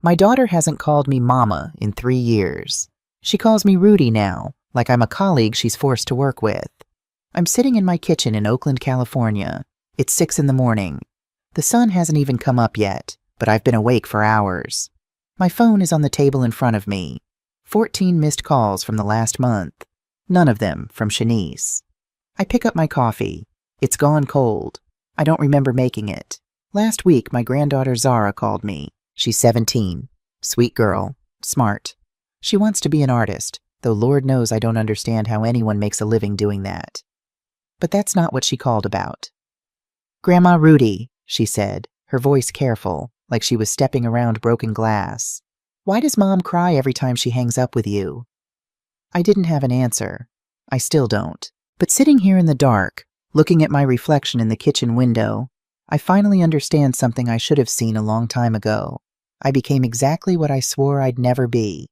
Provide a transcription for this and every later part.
My daughter hasn't called me Mama in 3 years. She calls me Rudy now, like I'm a colleague she's forced to work with. I'm sitting in my kitchen in Oakland, California. It's 6 in the morning. The sun hasn't even come up yet, but I've been awake for hours. My phone is on the table in front of me. 14 missed calls from the last month. None of them from Shanice. I pick up my coffee. It's gone cold. I don't remember making it. Last week, my granddaughter Zara called me. She's 17. Sweet girl. Smart. She wants to be an artist, though Lord knows I don't understand how anyone makes a living doing that. But that's not what she called about. "Grandma Rudy," she said, her voice careful, like she was stepping around broken glass. "Why does Mom cry every time she hangs up with you?" I didn't have an answer. I still don't. But sitting here in the dark, looking at my reflection in the kitchen window, I finally understand something I should have seen a long time ago. I became exactly what I swore I'd never be.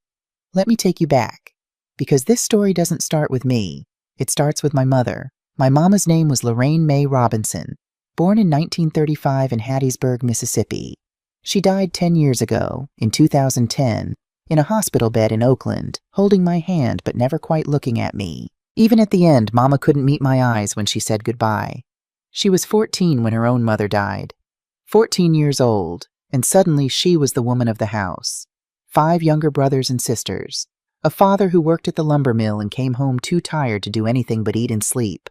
Let me take you back, because this story doesn't start with me. It starts with my mother. My mama's name was Lorraine Mae Robinson, born in 1935 in Hattiesburg, Mississippi. She died 10 years ago, in 2010, in a hospital bed in Oakland, holding my hand but never quite looking at me. Even at the end, Mama couldn't meet my eyes when she said goodbye. She was 14 when her own mother died. 14 years old, and suddenly she was the woman of the house. 5 younger brothers and sisters. A father who worked at the lumber mill and came home too tired to do anything but eat and sleep.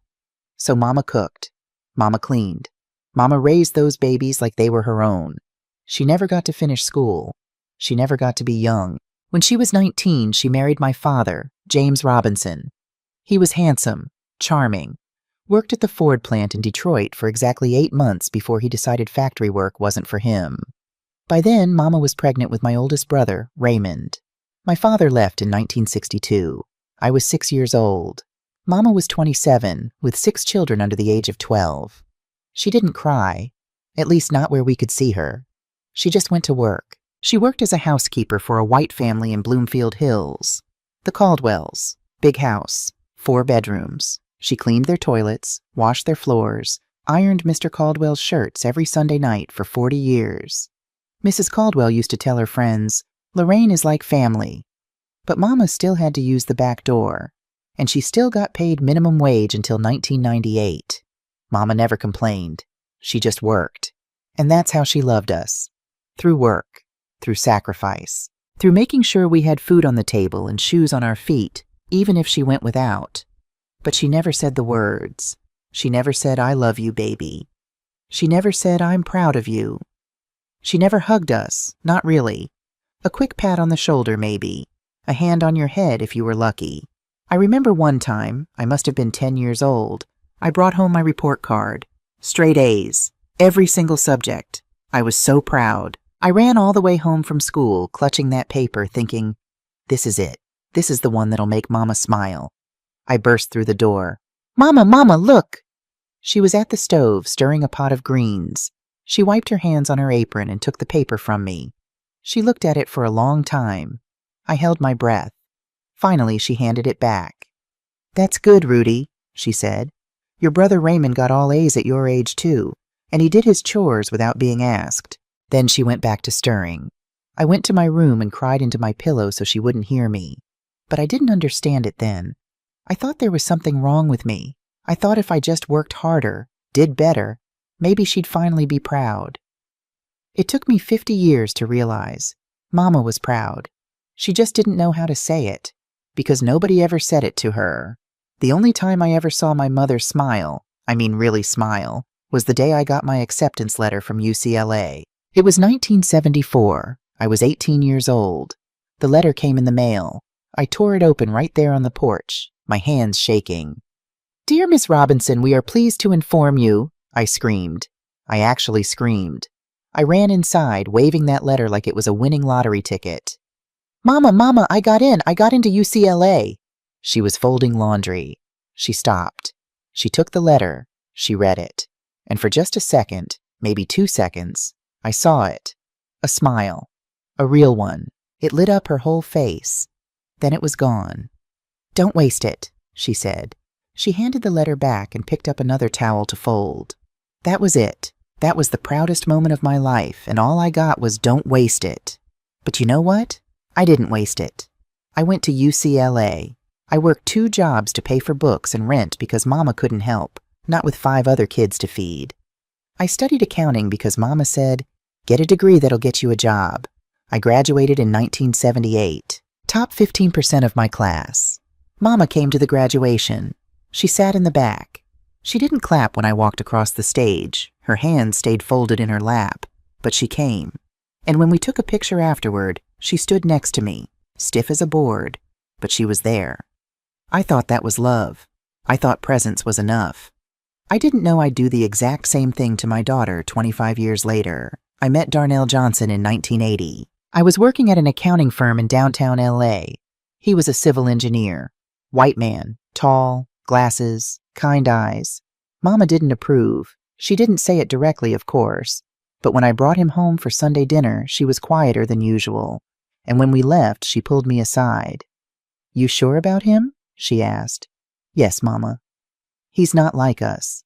So Mama cooked. Mama cleaned. Mama raised those babies like they were her own. She never got to finish school. She never got to be young. When she was 19, she married my father, James Robinson. He was handsome, charming, worked at the Ford plant in Detroit for exactly 8 months before he decided factory work wasn't for him. By then, Mama was pregnant with my oldest brother, Raymond. My father left in 1962. I was 6 years old. Mama was 27, with 6 children under the age of 12. She didn't cry, at least not where we could see her. She just went to work. She worked as a housekeeper for a white family in Bloomfield Hills. The Caldwells. Big house. 4 bedrooms. She cleaned their toilets, washed their floors, ironed Mr. Caldwell's shirts every Sunday night for 40 years. Mrs. Caldwell used to tell her friends, "Lorraine is like family." But Mama still had to use the back door, and she still got paid minimum wage until 1998. Mama never complained. She just worked. And that's how she loved us. Through work, through sacrifice, through making sure we had food on the table and shoes on our feet, even if she went without. But she never said the words. She never said, "I love you, baby." She never said, "I'm proud of you." She never hugged us, not really. A quick pat on the shoulder, maybe. A hand on your head if you were lucky. I remember one time, I must have been 10 years old, I brought home my report card. Straight A's. Every single subject. I was so proud. I ran all the way home from school, clutching that paper, thinking, this is it. This is the one that'll make Mama smile. I burst through the door. "Mama, Mama, look!" She was at the stove, stirring a pot of greens. She wiped her hands on her apron and took the paper from me. She looked at it for a long time. I held my breath. Finally, she handed it back. "That's good, Rudy," she said. "Your brother Raymond got all A's at your age, too, and he did his chores without being asked." Then she went back to stirring. I went to my room and cried into my pillow so she wouldn't hear me. But I didn't understand it then. I thought there was something wrong with me. I thought if I just worked harder, did better, maybe she'd finally be proud. It took me 50 years to realize. Mama was proud. She just didn't know how to say it, because nobody ever said it to her. The only time I ever saw my mother smile, I mean really smile, was the day I got my acceptance letter from UCLA. It was 1974. I was 18 years old. The letter came in the mail. I tore it open right there on the porch, my hands shaking. "Dear Miss Robinson, we are pleased to inform you," I screamed. I actually screamed. I ran inside, waving that letter like it was a winning lottery ticket. "Mama, Mama, I got into UCLA." She was folding laundry. She stopped. She took the letter. She read it. And for just a second, maybe 2 seconds, I saw it. A smile. A real one. It lit up her whole face. Then it was gone. "Don't waste it," she said. She handed the letter back and picked up another towel to fold. That was it. That was the proudest moment of my life, and all I got was "don't waste it." But you know what? I didn't waste it. I went to UCLA. I worked 2 jobs to pay for books and rent because Mama couldn't help, not with 5 other kids to feed. I studied accounting because Mama said, "Get a degree that'll get you a job." I graduated in 1978, top 15% of my class. Mama came to the graduation. She sat in the back. She didn't clap when I walked across the stage. Her hands stayed folded in her lap, but she came. And when we took a picture afterward, she stood next to me, stiff as a board, but she was there. I thought that was love. I thought presence was enough. I didn't know I'd do the exact same thing to my daughter 25 years later. I met Darnell Johnson in 1980. I was working at an accounting firm in downtown LA. He was a civil engineer. White man, tall, glasses, kind eyes. Mama didn't approve. She didn't say it directly, of course. But when I brought him home for Sunday dinner, she was quieter than usual. And when we left, she pulled me aside. "You sure about him?" she asked. "Yes, Mama. He's not like us."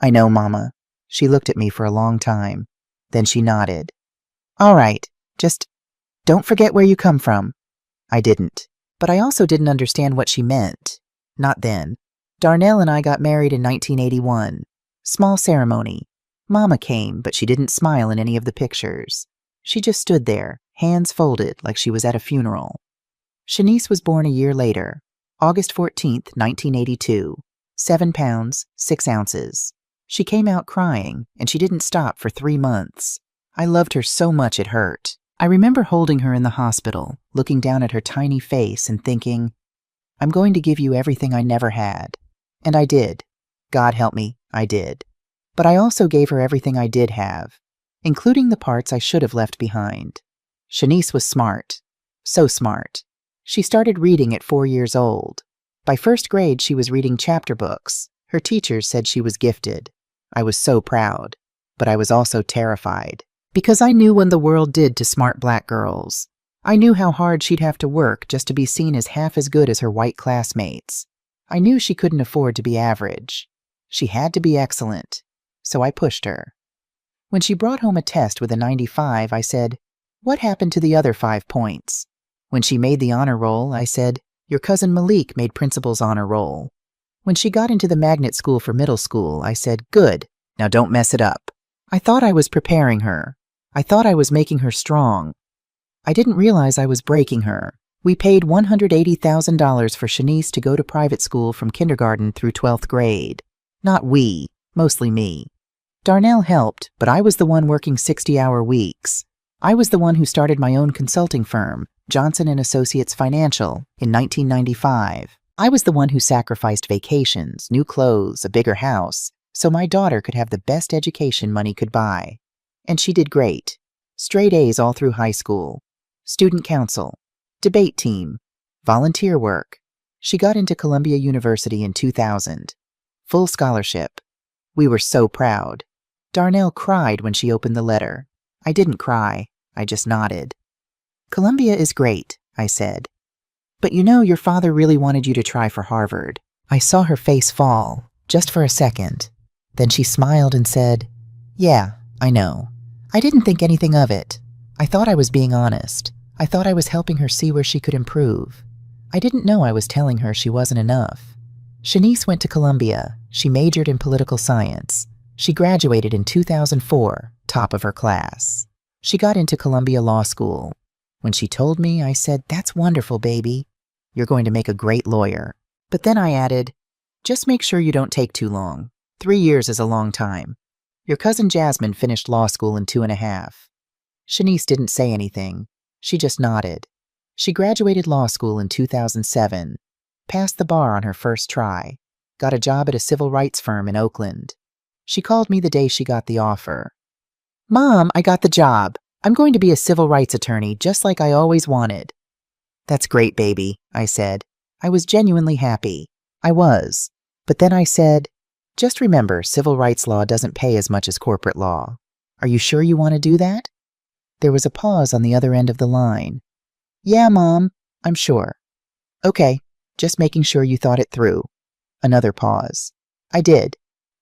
"I know, Mama." She looked at me for a long time. Then she nodded. "All right, just don't forget where you come from." I didn't. But I also didn't understand what she meant. Not then. Darnell and I got married in 1981. Small ceremony. Mama came, but she didn't smile in any of the pictures. She just stood there, hands folded like she was at a funeral. Shanice was born a year later, August 14th, 1982. 7 pounds, 6 ounces. She came out crying, and she didn't stop for 3 months. I loved her so much it hurt. I remember holding her in the hospital, looking down at her tiny face and thinking, "I'm going to give you everything I never had." And I did. God help me, I did. But I also gave her everything I did have, including the parts I should have left behind. Shanice was smart. So smart. She started reading at 4 years old. By 1st grade, she was reading chapter books. Her teachers said she was gifted. I was so proud, but I was also terrified. Because I knew what the world did to smart black girls. I knew how hard she'd have to work just to be seen as half as good as her white classmates. I knew she couldn't afford to be average. She had to be excellent. So I pushed her. When she brought home a test with a 95, I said, "What happened to the other 5 points?" When she made the honor roll, I said, "Your cousin Malik made principal's honor roll." When she got into the magnet school for middle school, I said, "Good, now don't mess it up." I thought I was preparing her. I thought I was making her strong. I didn't realize I was breaking her. We paid $180,000 for Shanice to go to private school from kindergarten through 12th grade. Not we, mostly me. Darnell helped, but I was the one working 60-hour weeks. I was the one who started my own consulting firm, Johnson & Associates Financial, in 1995. I was the one who sacrificed vacations, new clothes, a bigger house, so my daughter could have the best education money could buy. And she did great. Straight A's all through high school. Student council. Debate team. Volunteer work. She got into Columbia University in 2000. Full scholarship. We were so proud. Darnell cried when she opened the letter. I didn't cry. I just nodded. "Columbia is great," I said. "But you know your father really wanted you to try for Harvard." I saw her face fall, just for a second. Then she smiled and said, "Yeah, I know. I didn't think anything of it. I thought I was being honest. I thought I was helping her see where she could improve. I didn't know I was telling her she wasn't enough." Shanice went to Columbia. She majored in political science. She graduated in 2004, top of her class. She got into Columbia Law School. When she told me, I said, "That's wonderful, baby. You're going to make a great lawyer." But then I added, "Just make sure you don't take too long. 3 years is a long time. Your cousin Jasmine finished law school in 2.5. Shanice didn't say anything. She just nodded. She graduated law school in 2007, passed the bar on her first try, got a job at a civil rights firm in Oakland. She called me the day she got the offer. "Mom, I got the job. I'm going to be a civil rights attorney, just like I always wanted." "That's great, baby," I said. I was genuinely happy. I was. But then I said, "Just remember, civil rights law doesn't pay as much as corporate law. Are you sure you want to do that?" There was a pause on the other end of the line. "Yeah, Mom, I'm sure." "Okay, just making sure you thought it through." Another pause. "I did."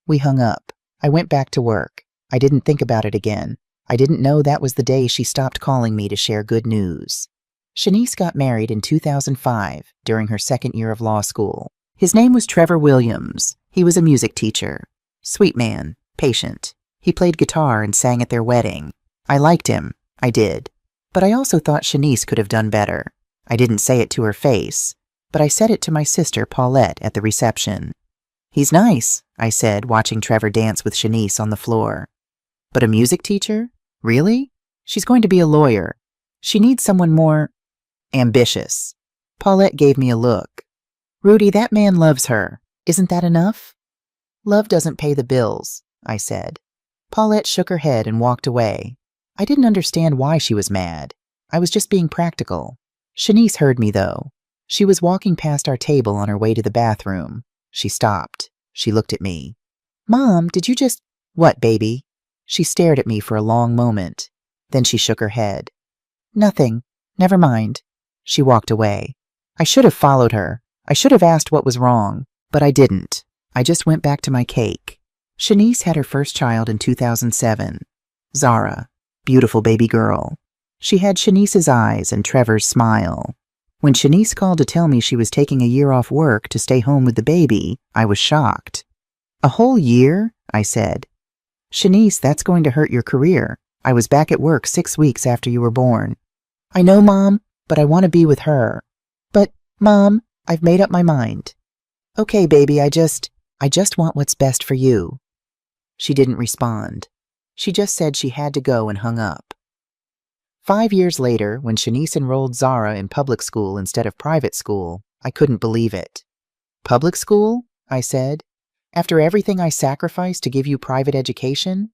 We hung up. I went back to work. I didn't think about it again. I didn't know that was the day she stopped calling me to share good news. Shanice got married in 2005 during her second year of law school. His name was Trevor Williams. He was a music teacher. Sweet man, patient. He played guitar and sang at their wedding. I liked him. I did. But I also thought Shanice could have done better. I didn't say it to her face, but I said it to my sister Paulette at the reception. He's nice, I said, watching Trevor dance with Shanice on the floor. But a music teacher? Really? She's going to be a lawyer. She needs someone more ambitious. Paulette gave me a look. Rudy, that man loves her. Isn't that enough? Love doesn't pay the bills, I said. Paulette shook her head and walked away. I didn't understand why she was mad. I was just being practical. Shanice heard me, though. She was walking past our table on her way to the bathroom. She stopped. She looked at me. Mom, did you just— What, baby? She stared at me for a long moment. Then she shook her head. Nothing. Never mind. She walked away. I should have followed her. I should have asked what was wrong, but I didn't. I just went back to my cake. Shanice had her first child in 2007. Zara. Beautiful baby girl. She had Shanice's eyes and Trevor's smile. When Shanice called to tell me she was taking a year off work to stay home with the baby, I was shocked. A whole year? I said. Shanice, that's going to hurt your career. I was back at work 6 weeks after you were born. I know, Mom, but I want to be with her. But, Mom, I've made up my mind. Okay, baby, I just want what's best for you. She didn't respond. She just said she had to go and hung up. 5 years later, when Shanice enrolled Zara in public school instead of private school, I couldn't believe it. Public school? I said. After everything I sacrificed to give you private education?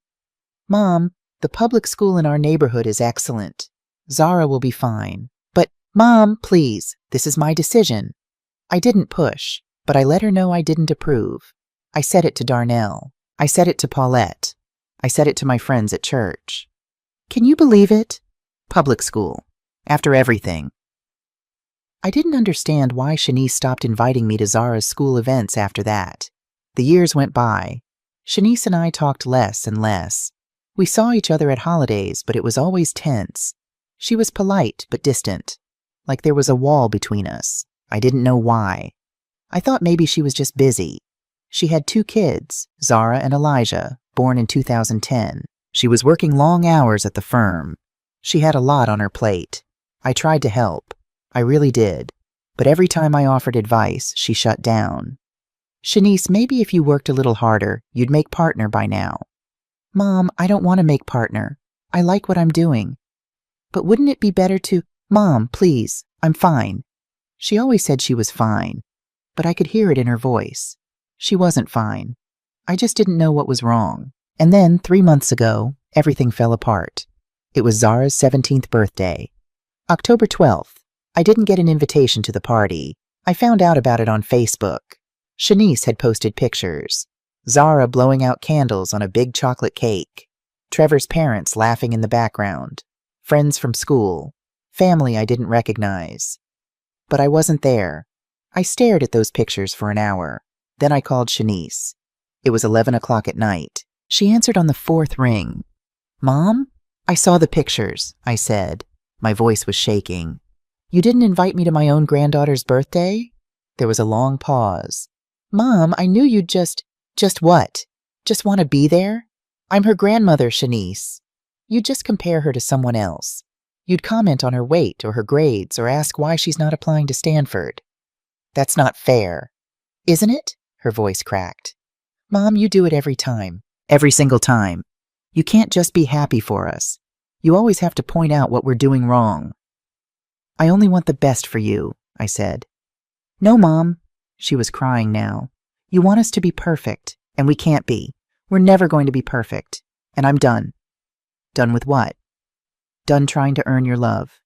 Mom, the public school in our neighborhood is excellent. Zara will be fine. But, Mom, please, this is my decision. I didn't push, but I let her know I didn't approve. I said it to Darnell. I said it to Paulette. I said it to my friends at church. Can you believe it? Public school. After everything. I didn't understand why Shanice stopped inviting me to Zara's school events after that. The years went by. Shanice and I talked less and less. We saw each other at holidays, but it was always tense. She was polite but distant, like there was a wall between us. I didn't know why. I thought maybe she was just busy. She had 2 kids, Zara and Elijah, born in 2010. She was working long hours at the firm. She had a lot on her plate. I tried to help. I really did. But every time I offered advice, she shut down. Shanice, maybe if you worked a little harder, you'd make partner by now. Mom, I don't want to make partner. I like what I'm doing. But wouldn't it be better to— Mom, please, I'm fine. She always said she was fine, but I could hear it in her voice. She wasn't fine. I just didn't know what was wrong. And then, 3 months ago, everything fell apart. It was Zara's 17th birthday. October 12th. I didn't get an invitation to the party. I found out about it on Facebook. Shanice had posted pictures. Zara blowing out candles on a big chocolate cake. Trevor's parents laughing in the background. Friends from school. Family I didn't recognize. But I wasn't there. I stared at those pictures for an hour. Then I called Shanice. It was 11 o'clock at night. She answered on the 4th ring. Mom? I saw the pictures, I said. My voice was shaking. You didn't invite me to my own granddaughter's birthday? There was a long pause. Mom, I knew you'd just what? Just want to be there? I'm her grandmother, Shanice. You'd just compare her to someone else. You'd comment on her weight or her grades or ask why she's not applying to Stanford. That's not fair. Isn't it? Her voice cracked. Mom, you do it every time. Every single time. You can't just be happy for us. You always have to point out what we're doing wrong. I only want the best for you, I said. No, Mom. She was crying now. You want us to be perfect, and we can't be. We're never going to be perfect. And I'm done. Done with what? Done trying to earn your love.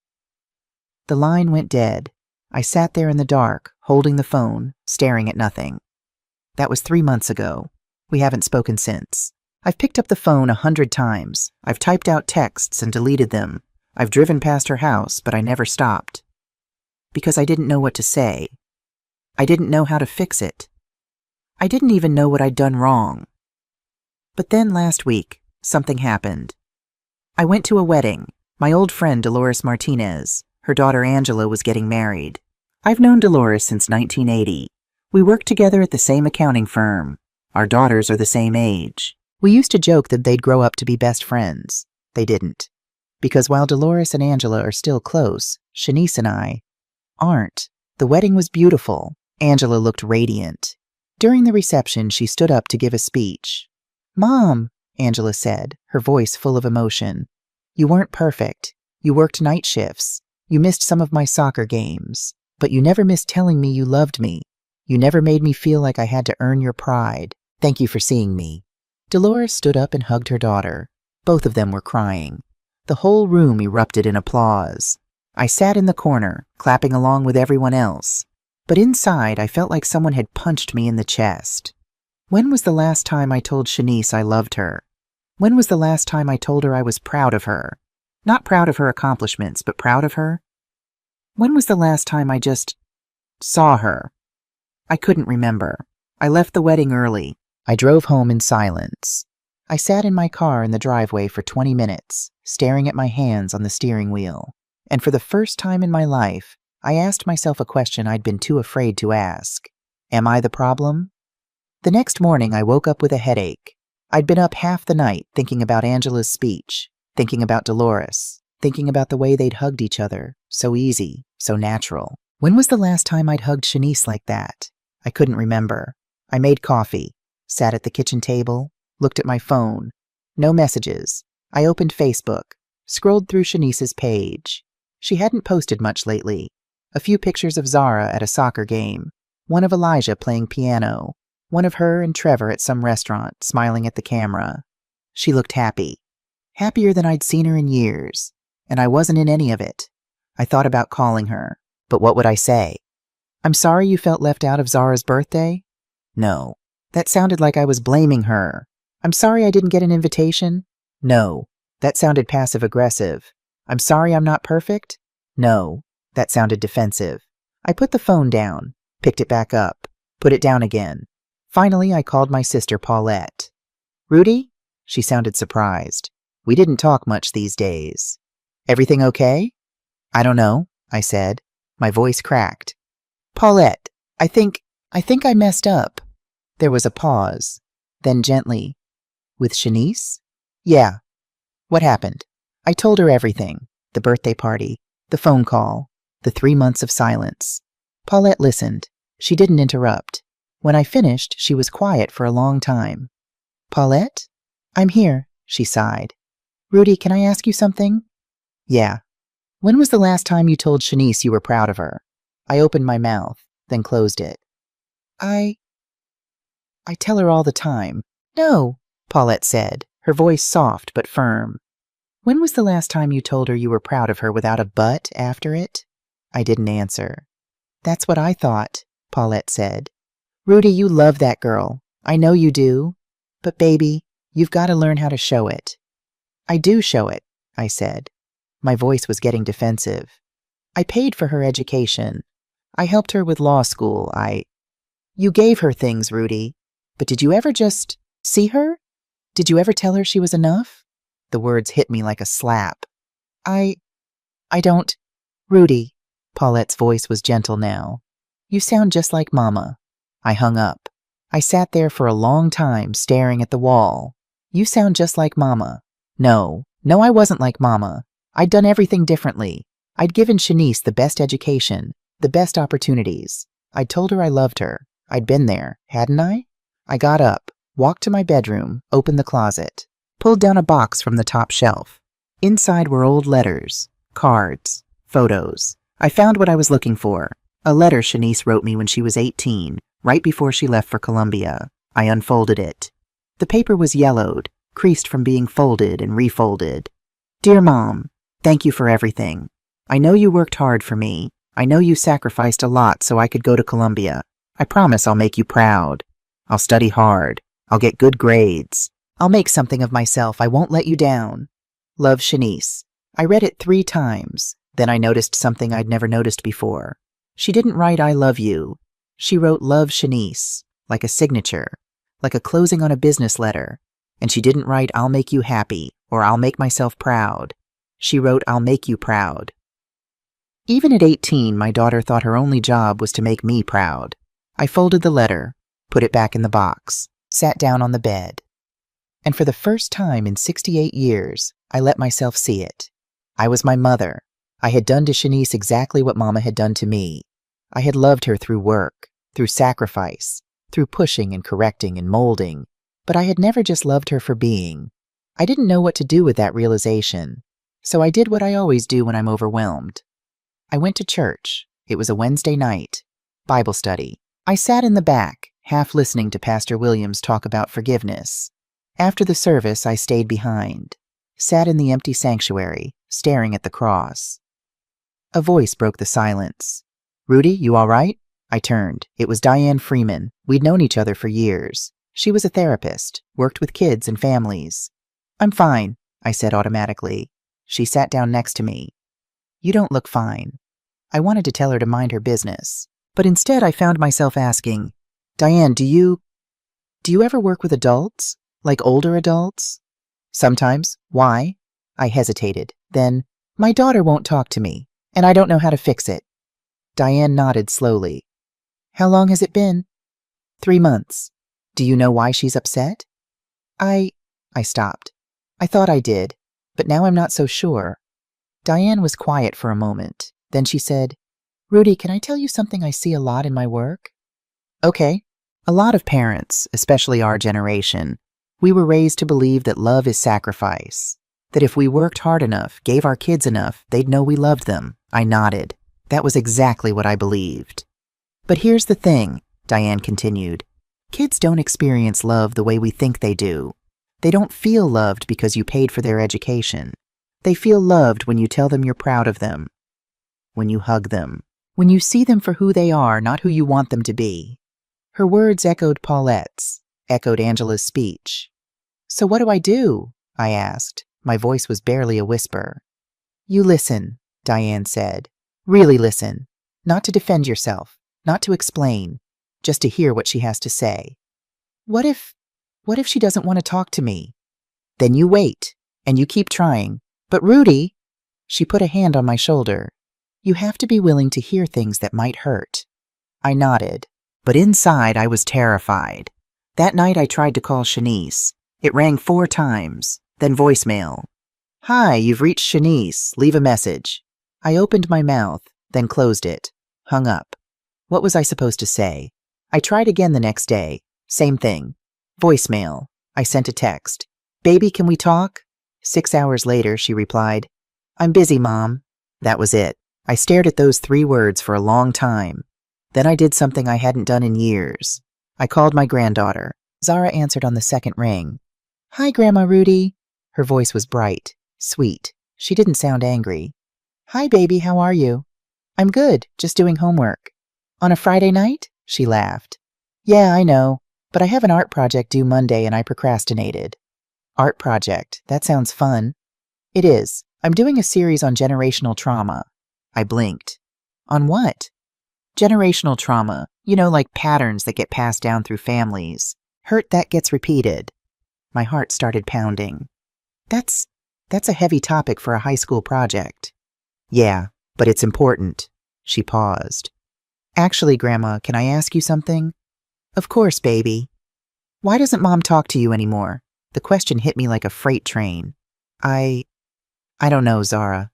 The line went dead. I sat there in the dark, holding the phone, staring at nothing. That was 3 months ago. We haven't spoken since. I've picked up the phone 100 times. I've typed out texts and deleted them. I've driven past her house, but I never stopped. Because I didn't know what to say. I didn't know how to fix it. I didn't even know what I'd done wrong. But then last week, something happened. I went to a wedding. My old friend Dolores Martinez, her daughter Angela, was getting married. I've known Dolores since 1980. We worked together at the same accounting firm. Our daughters are the same age. We used to joke that they'd grow up to be best friends. They didn't. Because while Dolores and Angela are still close, Shanice and I aren't. The wedding was beautiful. Angela looked radiant. During the reception, she stood up to give a speech. "Mom," Angela said, her voice full of emotion, "you weren't perfect. You worked night shifts. You missed some of my soccer games. But you never missed telling me you loved me. You never made me feel like I had to earn your pride. Thank you for seeing me." Dolores stood up and hugged her daughter. Both of them were crying. The whole room erupted in applause. I sat in the corner, clapping along with everyone else. But inside, I felt like someone had punched me in the chest. When was the last time I told Shanice I loved her? When was the last time I told her I was proud of her? Not proud of her accomplishments, but proud of her? When was the last time I just saw her? I couldn't remember. I left the wedding early. I drove home in silence. I sat in my car in the driveway for 20 minutes, staring at my hands on the steering wheel. And for the first time in my life, I asked myself a question I'd been too afraid to ask. Am I the problem? The next morning, I woke up with a headache. I'd been up half the night thinking about Angela's speech, thinking about Dolores, thinking about the way they'd hugged each other, so easy, so natural. When was the last time I'd hugged Shanice like that? I couldn't remember. I made coffee, sat at the kitchen table, looked at my phone. No messages. I opened Facebook, scrolled through Shanice's page. She hadn't posted much lately. A few pictures of Zara at a soccer game, one of Elijah playing piano, one of her and Trevor at some restaurant, smiling at the camera. She looked happy. Happier than I'd seen her in years, and I wasn't in any of it. I thought about calling her, but what would I say? "I'm sorry you felt left out of Zara's birthday?" No. That sounded like I was blaming her. "I'm sorry I didn't get an invitation?" No. That sounded passive-aggressive. "I'm sorry I'm not perfect?" No. That sounded defensive. I put the phone down, picked it back up, put it down again. Finally, I called my sister Paulette. "Rudy?" She sounded surprised. We didn't talk much these days. "Everything okay?" "I don't know," I said. My voice cracked. "Paulette, I think I messed up." There was a pause. Then gently, "With Shanice?" "Yeah." "What happened?" I told her everything. The birthday party, the phone call, the 3 months of silence. Paulette listened. She didn't interrupt. When I finished, she was quiet for a long time. "Paulette? I'm here," she sighed. "Rudy, can I ask you something?" "Yeah." "When was the last time you told Shanice you were proud of her?" I opened my mouth, then closed it. I tell her all the time." "No," Paulette said, her voice soft but firm. "When was the last time you told her you were proud of her without a but after it?" I didn't answer. "That's what I thought," Paulette said. "Rudy, you love that girl. I know you do. But baby, you've got to learn how to show it." "I do show it," I said. My voice was getting defensive. "I paid for her education. I helped her with law school. You gave her things, Rudy. But did you ever just see her? Did you ever tell her she was enough?" The words hit me like a slap. I don't... Rudy," Paulette's voice was gentle now. "You sound just like Mama." I hung up. I sat there for a long time, staring at the wall. "You sound just like Mama." No, I wasn't like Mama. I'd done everything differently. I'd given Shanice the best education, the best opportunities. I'd told her I loved her. I'd been there, hadn't I? I got up, walked to my bedroom, opened the closet, pulled down a box from the top shelf. Inside were old letters, cards, photos. I found what I was looking for. A letter Shanice wrote me when she was 18, right before she left for Columbia. I unfolded it. The paper was yellowed, creased from being folded and refolded. "Dear Mom, thank you for everything. I know you worked hard for me. I know you sacrificed a lot so I could go to Columbia. I promise I'll make you proud. I'll study hard. I'll get good grades. I'll make something of myself. I won't let you down. Love, Shanice." I read it 3 times. Then I noticed something I'd never noticed before. She didn't write "I love you." She wrote "Love, Shanice," like a signature, like a closing on a business letter. And she didn't write "I'll make you happy." or I'll make myself proud. She wrote, I'll make you proud. Even at 18, my daughter thought her only job was to make me proud. I folded the letter, put it back in the box, sat down on the bed. And for the first time in 68 years, I let myself see it. I was my mother. I had done to Shanice exactly what Mama had done to me. I had loved her through work, through sacrifice, through pushing and correcting and molding, but I had never just loved her for being. I didn't know what to do with that realization, so I did what I always do when I'm overwhelmed. I went to church. It was a Wednesday night. Bible study. I sat in the back, half listening to Pastor Williams talk about forgiveness. After the service, I stayed behind, sat in the empty sanctuary, staring at the cross. A voice broke the silence. Rudy, you all right? I turned. It was Diane Freeman. We'd known each other for years. She was a therapist, worked with kids and families. I'm fine, I said automatically. She sat down next to me. You don't look fine. I wanted to tell her to mind her business, but instead I found myself asking, Diane, do you ever work with adults? Like older adults? Sometimes. Why? I hesitated. Then, my daughter won't talk to me, and I don't know how to fix it. Diane nodded slowly. How long has it been? 3 months. Do you know why she's upset? I stopped. I thought I did, but now I'm not so sure. Diane was quiet for a moment. Then she said, Rudy, can I tell you something I see a lot in my work? Okay. A lot of parents, especially our generation, we were raised to believe that love is sacrifice, that if we worked hard enough, gave our kids enough, they'd know we loved them. I nodded. That was exactly what I believed. But here's the thing, Diane continued. Kids don't experience love the way we think they do. They don't feel loved because you paid for their education. They feel loved when you tell them you're proud of them, when you hug them, when you see them for who they are, not who you want them to be. Her words echoed Paulette's, echoed Angela's speech. So what do I do? I asked. My voice was barely a whisper. You listen, Diane said. Really listen. Not to defend yourself, not to explain, just to hear what she has to say. What if she doesn't want to talk to me? Then you wait, and you keep trying. But Rudy, she put a hand on my shoulder. You have to be willing to hear things that might hurt. I nodded, but inside I was terrified. That night I tried to call Shanice. It rang 4 times, then voicemail. Hi, you've reached Shanice. Leave a message. I opened my mouth, then closed it, hung up. What was I supposed to say? I tried again the next day. Same thing. Voicemail. I sent a text. Baby, can we talk? 6 hours later, she replied, I'm busy, Mom. That was it. I stared at those 3 words for a long time. Then I did something I hadn't done in years. I called my granddaughter. Zara answered on the second ring. Hi, Grandma Rudy. Her voice was bright, sweet. She didn't sound angry. Hi, baby, how are you? I'm good, just doing homework. On a Friday night? She laughed. Yeah, I know, but I have an art project due Monday and I procrastinated. Art project, that sounds fun. It is. I'm doing a series on generational trauma. I blinked. On what? Generational trauma, like patterns that get passed down through families. Hurt that gets repeated. My heart started pounding. That's a heavy topic for a high school project. Yeah, but it's important. She paused. Actually, Grandma, can I ask you something? Of course, baby. Why doesn't Mom talk to you anymore? The question hit me like a freight train. I don't know, Zara.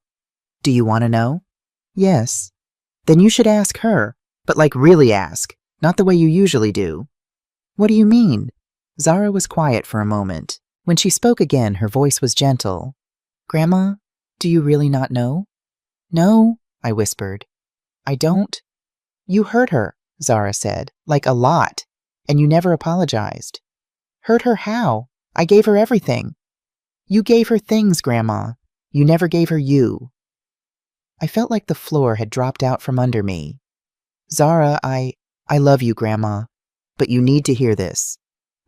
Do you want to know? Yes. Then you should ask her, but really ask, not the way you usually do. What do you mean? Zara was quiet for a moment. When she spoke again, her voice was gentle. Grandma, do you really not know? No, I whispered. I don't. You hurt her, Zara said, a lot, and you never apologized. Hurt her how? I gave her everything. You gave her things, Grandma. You never gave her you. I felt like the floor had dropped out from under me. Zara, I love you, Grandma, but you need to hear this.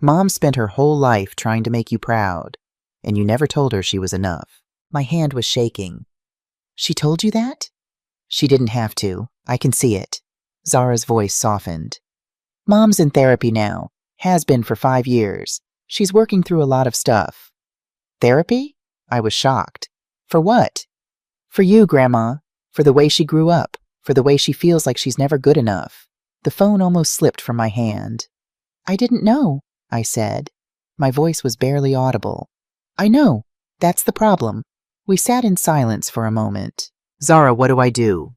Mom spent her whole life trying to make you proud, and you never told her she was enough. My hand was shaking. She told you that? She didn't have to. I can see it. Zara's voice softened. Mom's in therapy now. Has been for 5 years. She's working through a lot of stuff. Therapy? I was shocked. For what? For you, Grandma. For the way she grew up. For the way she feels like she's never good enough. The phone almost slipped from my hand. I didn't know, I said. My voice was barely audible. I know. That's the problem. We sat in silence for a moment. Zara, what do I do?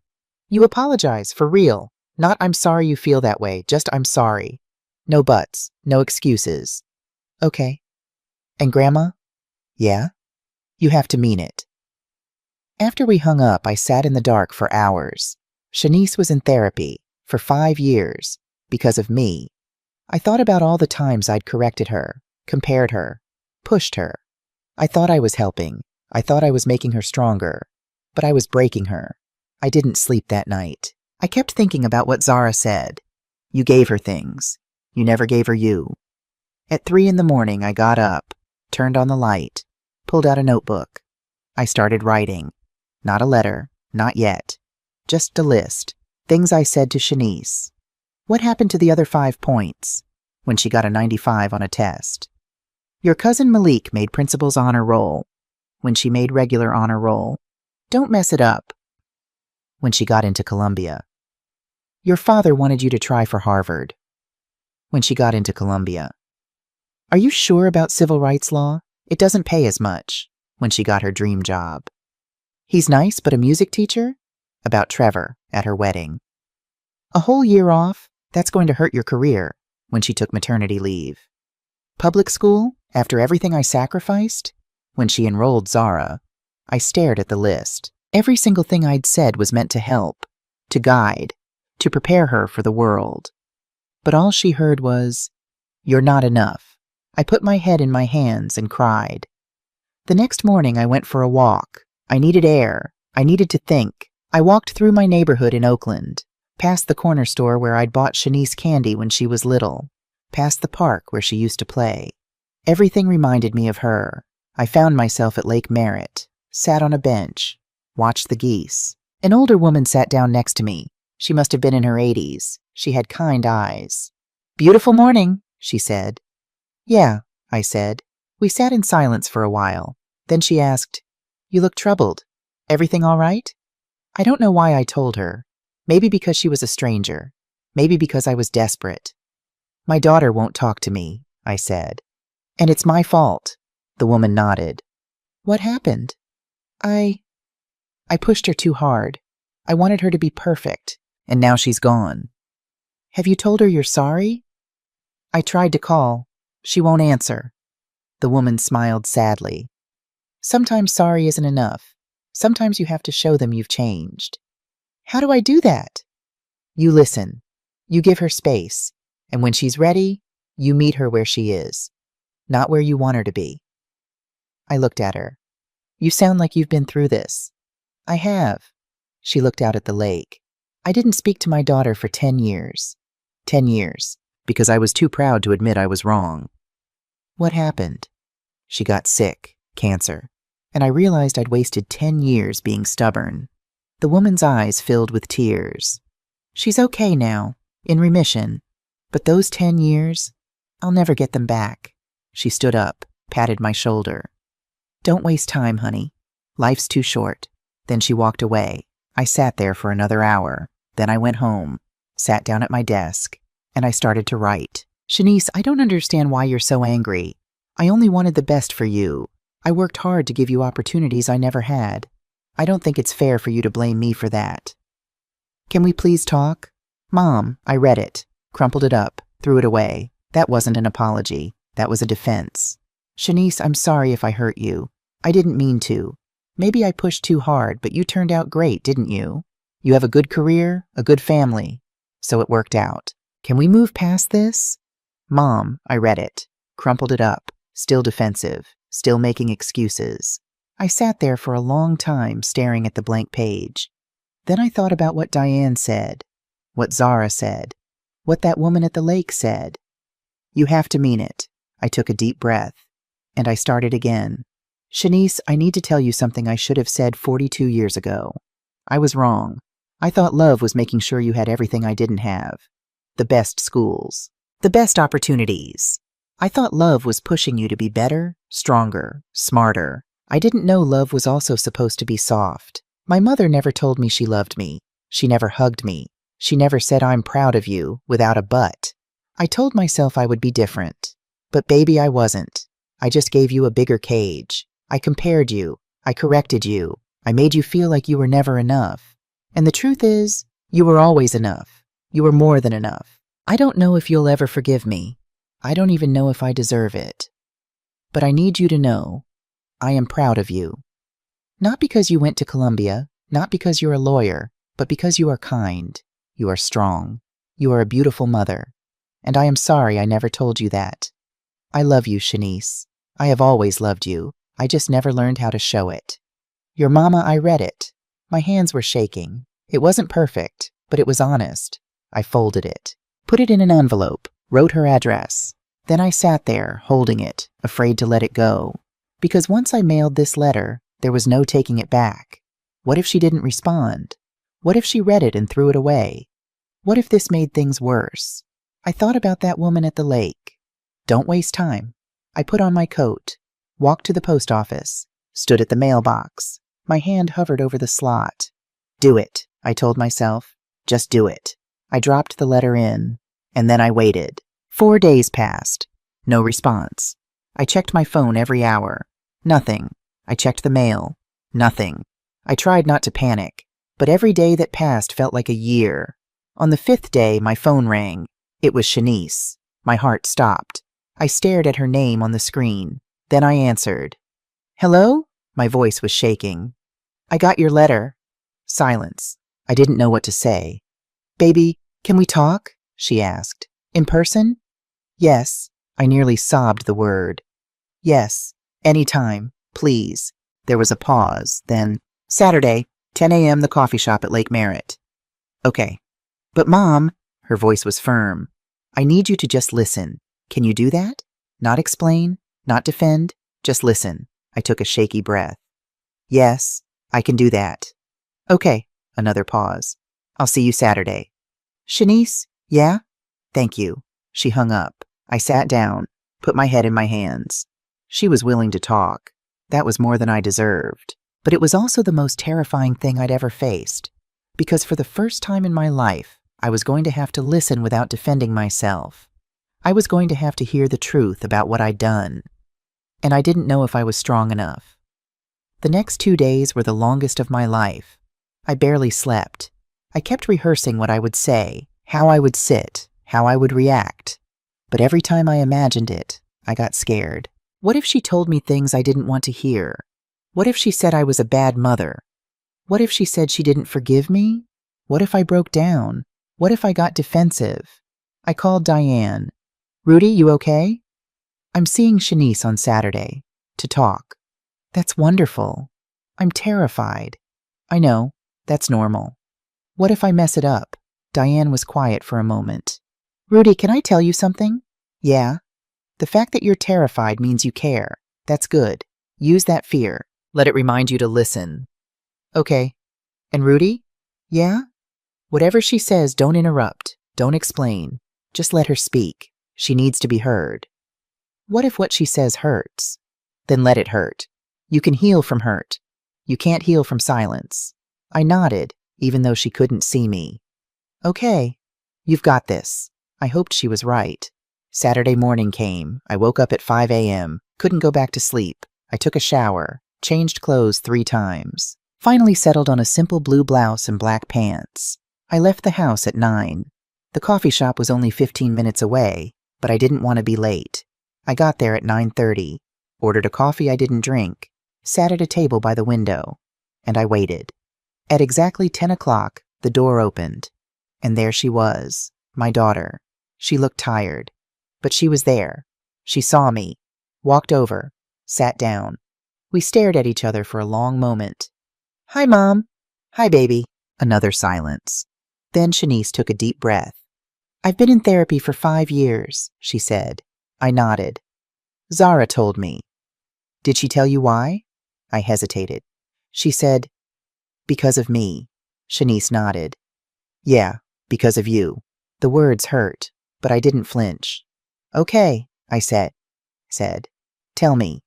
You apologize, for real. Not I'm sorry you feel that way, just I'm sorry. No buts, no excuses. Okay. And Grandma? Yeah? You have to mean it. After we hung up, I sat in the dark for hours. Shanice was in therapy for 5 years because of me. I thought about all the times I'd corrected her, compared her, pushed her. I thought I was helping. I thought I was making her stronger. But I was breaking her. I didn't sleep that night. I kept thinking about what Zara said. You gave her things. You never gave her you. At 3 a.m, I got up, turned on the light, pulled out a notebook. I started writing. Not a letter, not yet. Just a list. Things I said to Shanice. What happened to the other 5 points? When she got a 95 on a test. Your cousin Malik made principal's honor roll. When she made regular honor roll. Don't mess it up. When she got into Columbia. Your father wanted you to try for Harvard. When she got into Columbia. Are you sure about civil rights law? It doesn't pay as much. When she got her dream job. He's nice, but a music teacher? About Trevor, at her wedding. A whole year off? That's going to hurt your career. When she took maternity leave. Public school? After everything I sacrificed? When she enrolled Zara. I stared at the list. Every single thing I'd said was meant to help, to guide, to prepare her for the world. But all she heard was, "You're not enough." I put my head in my hands and cried. The next morning I went for a walk. I needed air. I needed to think. I walked through my neighborhood in Oakland, past the corner store where I'd bought Shanice candy when she was little, past the park where she used to play. Everything reminded me of her. I found myself at Lake Merritt, sat on a bench, watched the geese. An older woman sat down next to me. She must have been in her 80s. She had kind eyes. "Beautiful morning," she said. "Yeah," I said. We sat in silence for a while. Then she asked, "You look troubled. Everything all right?" I don't know why I told her. Maybe because she was a stranger. Maybe because I was desperate. "My daughter won't talk to me," I said. "And it's my fault." The woman nodded. "What happened?" I pushed her too hard. I wanted her to be perfect, and now she's gone." "Have you told her you're sorry?" "I tried to call. She won't answer." The woman smiled sadly. "Sometimes sorry isn't enough. Sometimes you have to show them you've changed." "How do I do that?" "You listen. You give her space. And when she's ready, you meet her where she is. Not where you want her to be." I looked at her. "You sound like you've been through this." "I have." She looked out at the lake. "I didn't speak to my daughter for 10 years. 10 years, because I was too proud to admit I was wrong." "What happened?" "She got sick, cancer. And I realized I'd wasted 10 years being stubborn." The woman's eyes filled with tears. "She's okay now, in remission. But those 10 years, I'll never get them back." She stood up, patted my shoulder. "Don't waste time, honey. Life's too short." Then she walked away. I sat there for another hour. Then I went home, sat down at my desk, and I started to write. "Shanice, I don't understand why you're so angry. I only wanted the best for you. I worked hard to give you opportunities I never had. I don't think it's fair for you to blame me for that. Can we please talk?" "Mom," I read it, crumpled it up, threw it away. That wasn't an apology. That was a defense. "Shanice, I'm sorry if I hurt you. I didn't mean to. Maybe I pushed too hard, but you turned out great, didn't you? You have a good career, a good family. So it worked out. Can we move past this?" "Mom," I read it, crumpled it up, still defensive, still making excuses. I sat there for a long time staring at the blank page. Then I thought about what Diane said, what Zara said, what that woman at the lake said. "You have to mean it." I took a deep breath, and I started again. "Shanice, I need to tell you something I should have said 42 years ago. I was wrong. I thought love was making sure you had everything I didn't have. The best schools, the best opportunities. I thought love was pushing you to be better, stronger, smarter, I didn't know love was also supposed to be soft. My mother never told me she loved me. She never hugged me. She never said I'm proud of you without a but. I told myself I would be different. But baby, I wasn't. I just gave you a bigger cage. I compared you. I corrected you. I made you feel like you were never enough. And the truth is, you were always enough. You were more than enough. I don't know if you'll ever forgive me. I don't even know if I deserve it. But I need you to know, I am proud of you. Not because you went to Columbia, not because you're a lawyer, but because you are kind. You are strong. You are a beautiful mother. And I am sorry I never told you that. I love you, Shanice. I have always loved you. I just never learned how to show it. Your mama, I read it. My hands were shaking. It wasn't perfect, but it was honest. I folded it, put it in an envelope, wrote her address. Then I sat there, holding it, afraid to let it go. Because once I mailed this letter, there was no taking it back. What if she didn't respond? What if she read it and threw it away? What if this made things worse? I thought about that woman at the lake. Don't waste time. I put on my coat, walked to the post office, stood at the mailbox. My hand hovered over the slot. Do it, I told myself. Just do it. I dropped the letter in, and then I waited. 4 days passed. No response. I checked my phone every hour. Nothing. I checked the mail. Nothing. I tried not to panic, but every day that passed felt like a year. On the 5th day, my phone rang. It was Shanice. My heart stopped. I stared at her name on the screen. Then I answered. Hello? My voice was shaking. I got your letter. Silence. I didn't know what to say. Baby, can we talk? She asked. In person? Yes. I nearly sobbed the word. Yes. Anytime. Please. There was a pause. Then, Saturday, 10 a.m., the coffee shop at Lake Merritt. Okay. But Mom, her voice was firm, I need you to just listen. Can you do that? Not explain, not defend, just listen. I took a shaky breath. Yes, I can do that. Okay. Another pause. I'll see you Saturday. Shanice, yeah? Thank you. She hung up. I sat down, put my head in my hands. She was willing to talk. That was more than I deserved. But it was also the most terrifying thing I'd ever faced. Because for the first time in my life, I was going to have to listen without defending myself. I was going to have to hear the truth about what I'd done. And I didn't know if I was strong enough. The next 2 days were the longest of my life. I barely slept. I kept rehearsing what I would say, how I would sit, how I would react. But every time I imagined it, I got scared. What if she told me things I didn't want to hear? What if she said I was a bad mother? What if she said she didn't forgive me? What if I broke down? What if I got defensive? I called Diane. Rudy, you okay? I'm seeing Shanice on Saturday. To talk. That's wonderful. I'm terrified. I know. That's normal. What if I mess it up? Diane was quiet for a moment. Rudy, can I tell you something? Yeah. The fact that you're terrified means you care. That's good. Use that fear. Let it remind you to listen. Okay. And Rudy? Yeah? Whatever she says, don't interrupt. Don't explain. Just let her speak. She needs to be heard. What if what she says hurts? Then let it hurt. You can heal from hurt. You can't heal from silence. I nodded, even though she couldn't see me. Okay. You've got this. I hoped she was right. Saturday morning came. I woke up at 5 a.m., couldn't go back to sleep. I took a shower, changed clothes 3 times, finally settled on a simple blue blouse and black pants. I left the house at 9. The coffee shop was only 15 minutes away, but I didn't want to be late. I got there at 9:30, ordered a coffee I didn't drink, sat at a table by the window, and I waited. At exactly 10 o'clock, the door opened, and there she was, my daughter. She looked tired. But she was there. She saw me, walked over, sat down. We stared at each other for a long moment. Hi, Mom. Hi, baby. Another silence. Then Shanice took a deep breath. I've been in therapy for 5 years, she said. I nodded. Zara told me. Did she tell you why? I hesitated. She said, because of me. Shanice nodded. Yeah, because of you. The words hurt, but I didn't flinch. Okay, I said. Tell me.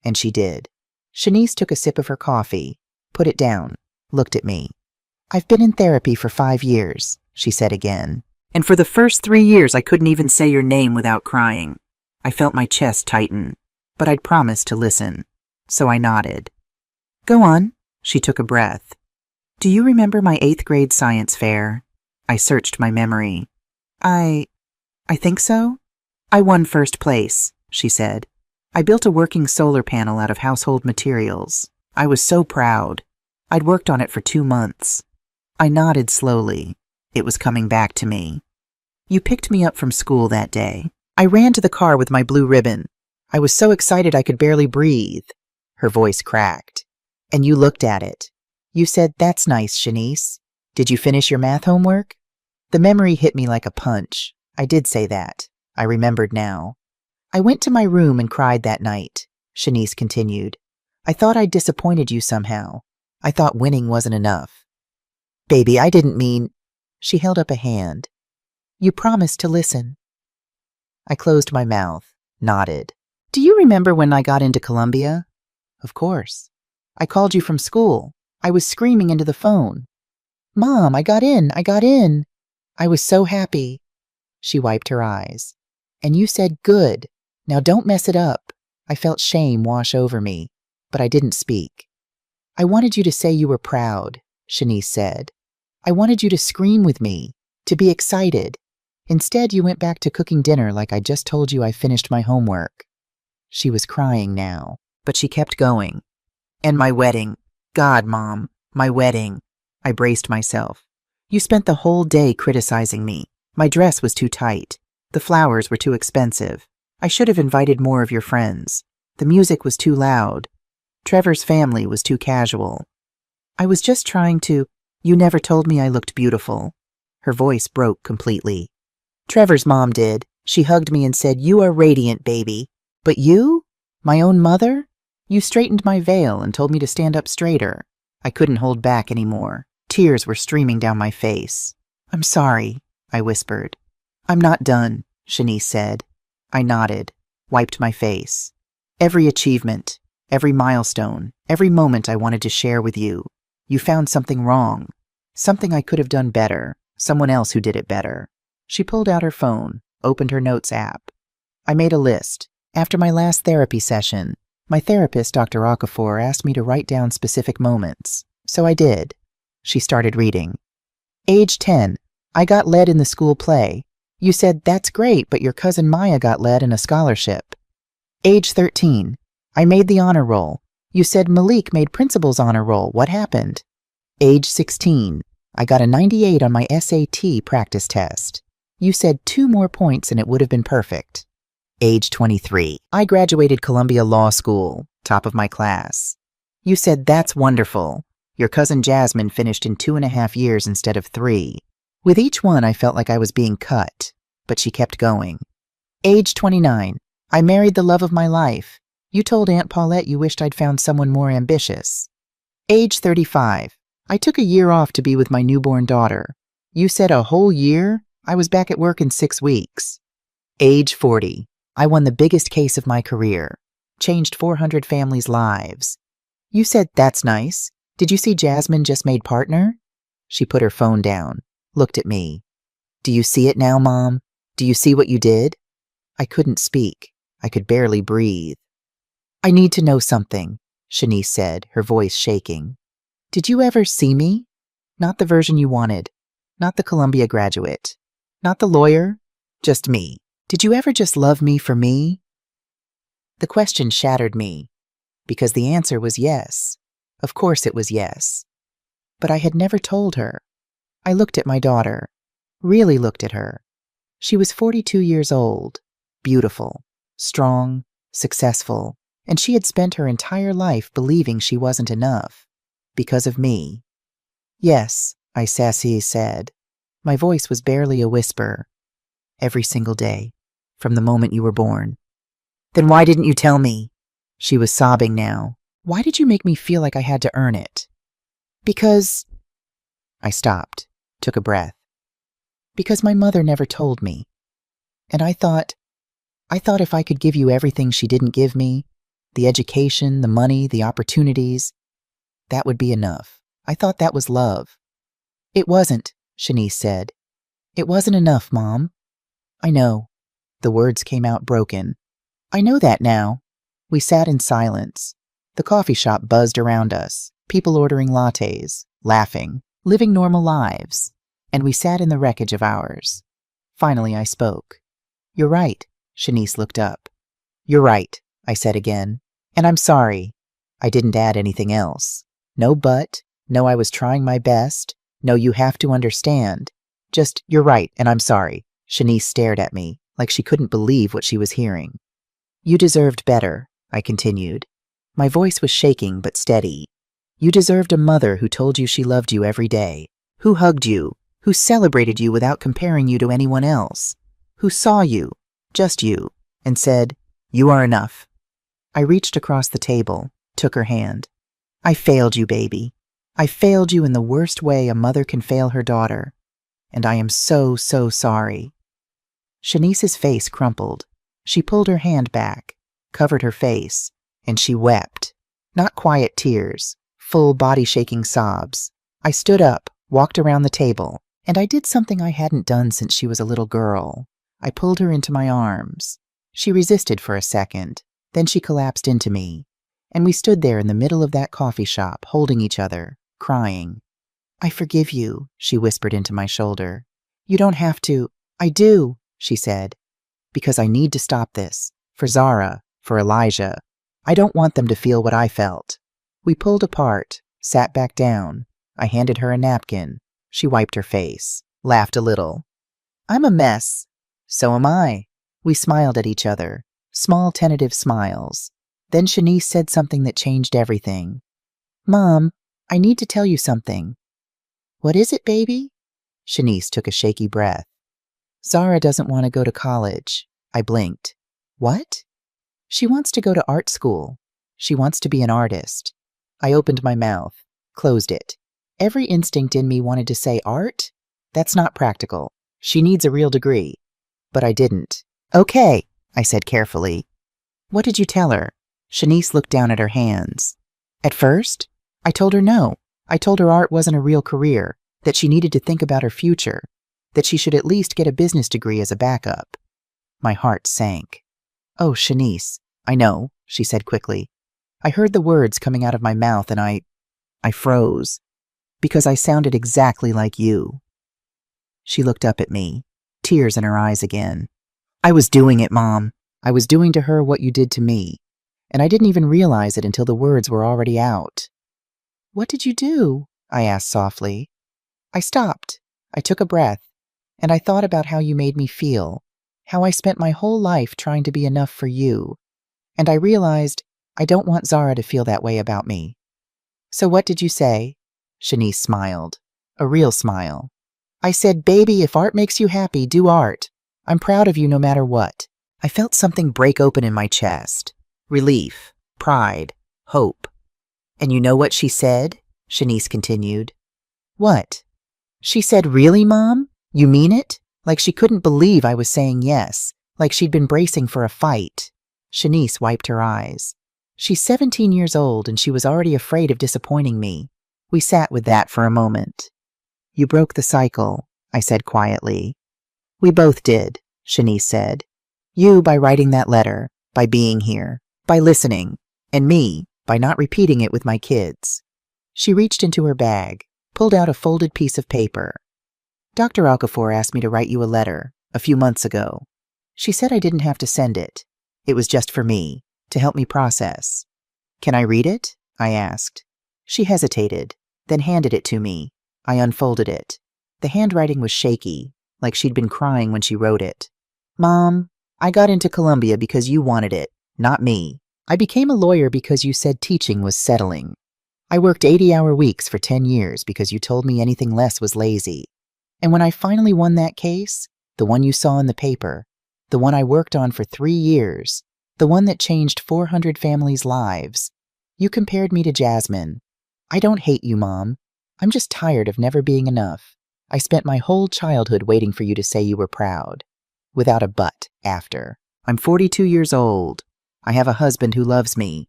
And she did. Shanice took a sip of her coffee, put it down, looked at me. I've been in therapy for 5 years, she said again. And for the first 3 years I couldn't even say your name without crying. I felt my chest tighten, but I'd promised to listen, so I nodded. Go on, she took a breath. Do you remember my 8th grade science fair? I searched my memory. I think so. I won first place, she said. I built a working solar panel out of household materials. I was so proud. I'd worked on it for 2 months. I nodded slowly. It was coming back to me. You picked me up from school that day. I ran to the car with my blue ribbon. I was so excited I could barely breathe. Her voice cracked. And you looked at it. You said, "That's nice, Shanice. Did you finish your math homework?" The memory hit me like a punch. I did say that. I remembered now. I went to my room and cried that night, Shanice continued. I thought I'd disappointed you somehow. I thought winning wasn't enough. Baby, I didn't mean... She held up a hand. You promised to listen. I closed my mouth, nodded. Do you remember when I got into Columbia? Of course. I called you from school. I was screaming into the phone. Mom, I got in. I was so happy. She wiped her eyes. And you said, good. Now don't mess it up. I felt shame wash over me, but I didn't speak. I wanted you to say you were proud, Shanice said. I wanted you to scream with me, to be excited. Instead, you went back to cooking dinner like I just told you I finished my homework. She was crying now, but she kept going. And my wedding. God, Mom, my wedding. I braced myself. You spent the whole day criticizing me. My dress was too tight. The flowers were too expensive. I should have invited more of your friends. The music was too loud. Trevor's family was too casual. I was just trying to... You never told me I looked beautiful. Her voice broke completely. Trevor's mom did. She hugged me and said, you are radiant, baby. But you? My own mother? You straightened my veil and told me to stand up straighter. I couldn't hold back anymore. Tears were streaming down my face. I'm sorry, I whispered. I'm not done, Shanice said. I nodded, wiped my face. Every achievement, every milestone, every moment I wanted to share with you. You found something wrong, something I could have done better, someone else who did it better. She pulled out her phone, opened her notes app. I made a list. After my last therapy session, my therapist, Dr. Okafor, asked me to write down specific moments. So I did. She started reading. Age 10, I got led in the school play. You said, that's great, but your cousin Maya got led in a scholarship. Age 13, I made the honor roll. You said Malik made principal's honor roll. What happened? Age 16, I got a 98 on my SAT practice test. You said 2 more points and it would have been perfect. Age 23, I graduated Columbia Law School, top of my class. You said, that's wonderful. Your cousin Jasmine finished in 2.5 years instead of 3. With each one, I felt like I was being cut, but she kept going. Age 29, I married the love of my life. You told Aunt Paulette you wished I'd found someone more ambitious. Age 35, I took a year off to be with my newborn daughter. You said a whole year? I was back at work in 6 weeks. Age 40, I won the biggest case of my career, changed 400 families' lives. You said, that's nice. Did you see Jasmine just made partner? She put her phone down, looked at me. Do you see it now, Mom? Do you see what you did? I couldn't speak. I could barely breathe. I need to know something, Shanice said, her voice shaking. Did you ever see me? Not the version you wanted. Not the Columbia graduate. Not the lawyer. Just me. Did you ever just love me for me? The question shattered me, because the answer was yes. Of course it was yes. But I had never told her. I looked at my daughter, really looked at her. She was 42 years old, beautiful, strong, successful, and she had spent her entire life believing she wasn't enough, because of me. Yes, I sassy said. My voice was barely a whisper. Every single day, from the moment you were born. Then why didn't you tell me? She was sobbing now. Why did you make me feel like I had to earn it? Because... I stopped, took a breath. Because my mother never told me. And I thought if I could give you everything she didn't give me, The education, the money, the opportunities. That would be enough. I thought that was love. It wasn't, Shanice said. It wasn't enough, Mom. I know. The words came out broken. I know that now. We sat in silence. The coffee shop buzzed around us, people ordering lattes, laughing, living normal lives. And we sat in the wreckage of ours. Finally, I spoke. You're right. Shanice looked up. You're right, I said again. And I'm sorry. I didn't add anything else. No but, no I was trying my best, no you have to understand. Just, you're right, and I'm sorry. Shanice stared at me, like she couldn't believe what she was hearing. You deserved better, I continued. My voice was shaking but steady. You deserved a mother who told you she loved you every day, who hugged you, who celebrated you without comparing you to anyone else, who saw you, just you, and said, you are enough. I reached across the table, took her hand. I failed you, baby. I failed you in the worst way a mother can fail her daughter. And I am so, so sorry. Shanice's face crumpled. She pulled her hand back, covered her face, and she wept. Not quiet tears, full body-shaking sobs. I stood up, walked around the table, and I did something I hadn't done since she was a little girl. I pulled her into my arms. She resisted for a second, then she collapsed into me, and we stood there in the middle of that coffee shop, holding each other, crying. I forgive you, she whispered into my shoulder. You don't have to. I do, she said, because I need to stop this, for Zara, for Elijah. I don't want them to feel what I felt. We pulled apart, sat back down. I handed her a napkin. She wiped her face, laughed a little. I'm a mess. So am I. We smiled at each other, small tentative smiles. Then Shanice said something that changed everything. Mom, I need to tell you something. What is it, baby? Shanice took a shaky breath. Zara doesn't want to go to college. I blinked. What? She wants to go to art school. She wants to be an artist. I opened my mouth, closed it. Every instinct in me wanted to say art? That's not practical. She needs a real degree. But I didn't. Okay, I said carefully. What did you tell her? Shanice looked down at her hands. At first, I told her no. I told her art wasn't a real career, that she needed to think about her future, that she should at least get a business degree as a backup. My heart sank. Oh, Shanice, I know, she said quickly. I heard the words coming out of my mouth and I froze, because I sounded exactly like you. She looked up at me, tears in her eyes again. I was doing it, Mom. I was doing to her what you did to me, and I didn't even realize it until the words were already out. What did you do? I asked softly. I stopped. I took a breath, and I thought about how you made me feel, how I spent my whole life trying to be enough for you, and I realized I don't want Zara to feel that way about me. So what did you say? Shanice smiled, a real smile. I said, baby, if art makes you happy, do art. I'm proud of you no matter what. I felt something break open in my chest. Relief, pride, hope. And you know what she said? Shanice continued. What? She said, really, Mom? You mean it? Like she couldn't believe I was saying yes, like she'd been bracing for a fight. Shanice wiped her eyes. She's 17 years old and she was already afraid of disappointing me. We sat with that for a moment. You broke the cycle, I said quietly. We both did, Shanice said. You by writing that letter, by being here, by listening, and me by not repeating it with my kids. She reached into her bag, pulled out a folded piece of paper. Dr. Okafor asked me to write you a letter a few months ago. She said I didn't have to send it. It was just for me, to help me process. Can I read it? I asked. She hesitated, then handed it to me. I unfolded it. The handwriting was shaky, like she'd been crying when she wrote it. Mom, I got into Columbia because you wanted it, not me. I became a lawyer because you said teaching was settling. I worked 80-hour weeks for 10 years because you told me anything less was lazy. And when I finally won that case, the one you saw in the paper, the one I worked on for 3 years, the one that changed 400 families' lives, you compared me to Jasmine. I don't hate you, Mom. I'm just tired of never being enough. I spent my whole childhood waiting for you to say you were proud. Without a but after. I'm 42 years old. I have a husband who loves me,